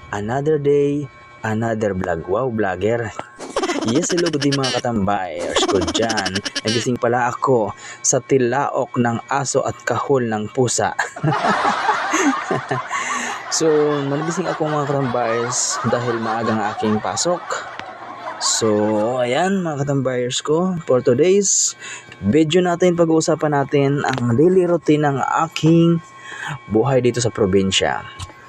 Another day, another vlog. Wow, vlogger. Yes, hello, good day mga katambayers ko dyan. Nagising pala ako sa tilaok ng aso at kahol ng pusa. So, nagising ako mga katambayers dahil maagang aking pasok. So, ayan mga katambayers ko, for today's video natin, pag-uusapan natin ang daily routine ng aking buhay dito sa probinsya.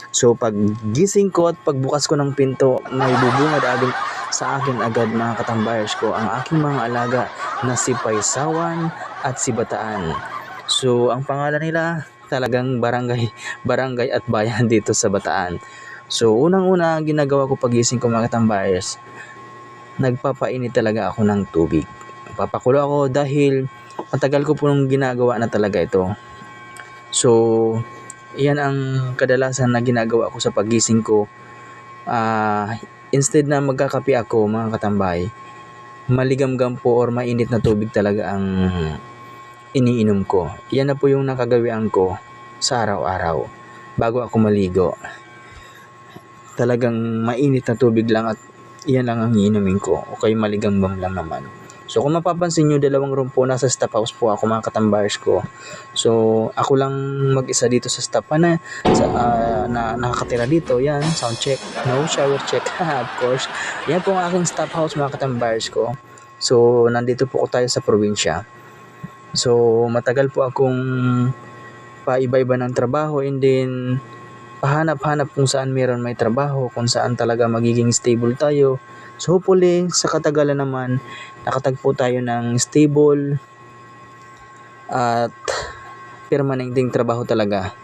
So pag gising ko at pagbukas ko ng pinto, may bubungad agad sa akin agad mga katambayers ko ang aking mga alaga na si Paisawan at si Bataan. So ang pangalan nila talagang barangay at bayan dito sa Bataan. So unang-una ginagawa ko pag gising ko mga katambayers, nagpapainit talaga ako ng tubig. Papakulo ako dahil matagal ko po nung ginagawa na talaga ito. So yan ang kadalasan na ginagawa ko sa pagising ko. Instead na magkakape ako mga katambay, maligamgam po or mainit na tubig talaga ang iniinom ko. Yan na po yung nakagawian ko sa araw-araw bago ako maligo. Talagang mainit na tubig lang at yan lang ang iinumin ko. Okay, maligamgam lang naman. So kung mapapansin nyo, 2 room po, nasa staff house po ako mga katambayers ko. So ako lang mag-isa dito sa staff na nakakatira dito. Yan, sound check, no shower check. Of course, yan po ang aking staff house mga katambayers ko. So nandito po tayo sa probinsya. So matagal po akong paiba-iba ng trabaho, and then pahanap-hanap kung saan meron may trabaho, kung saan talaga magiging stable tayo. So hopefully sa katagalan naman nakatagpo tayo ng stable at permanenteng trabaho talaga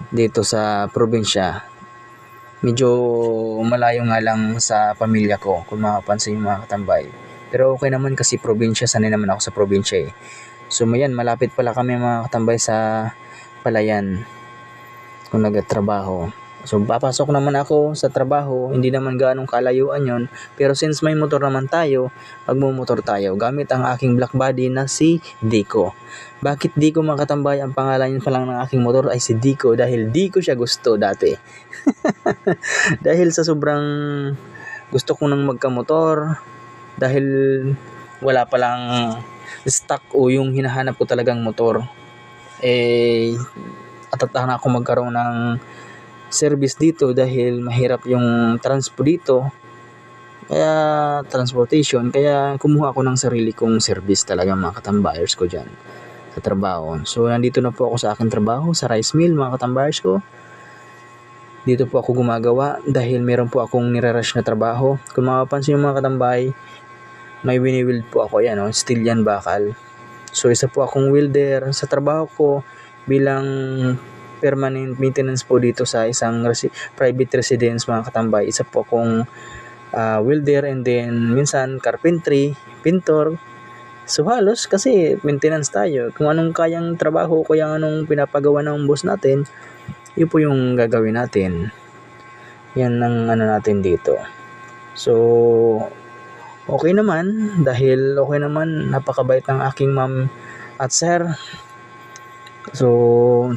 dito sa probinsya. Medyo malayo nga lang sa pamilya ko kung makapansin yung mga katambay. Pero okay naman kasi probinsya, sanay naman ako sa probinsya eh. So mayan, malapit pala kami mga katambay sa Palayan kung nagtatrabaho. So papasok naman ako sa trabaho, hindi naman gaanong kalayuan yon. Pero since may motor naman tayo, magmumotor tayo gamit ang aking black body na si Dico. Bakit Dico mga katambay? Ang pangalan pa lang ng aking motor ay si Dico dahil di ko siya gusto dati. Dahil sa sobrang gusto ko nang magkamotor, dahil wala palang stock o yung hinahanap ko talagang motor, atatahan ako magkaroon ng service dito dahil mahirap yung transpo dito, kaya transportation, kaya kumuha ako ng sarili kong service talaga mga katambayers ko dyan sa trabaho. So nandito na po ako sa aking trabaho sa rice mill mga katambayers ko. Dito po ako gumagawa dahil meron po akong nire-rush na trabaho. Kung mapapansin yung mga katambay, may wini-wield po ako, yan steel yan, bakal. So isa po akong welder sa trabaho ko bilang permanent maintenance po dito sa isang private residence mga katambay. Isa po akong welder, and then minsan carpentry, pintor. So halos kasi maintenance tayo. Kung anong kayang trabaho, kung anong pinapagawa ng boss natin, yun po yung gagawin natin. Yan ang natin dito. So okay naman, dahil okay naman, napakabait ng aking ma'am at sir. So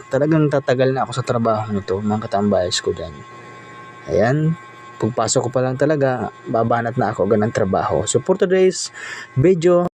talagang tatagal na ako sa trabaho nito mga katambayers ko dyan. Ayan, pagpasok ko pa lang talaga, babanat na ako agad ng trabaho. So for today's video,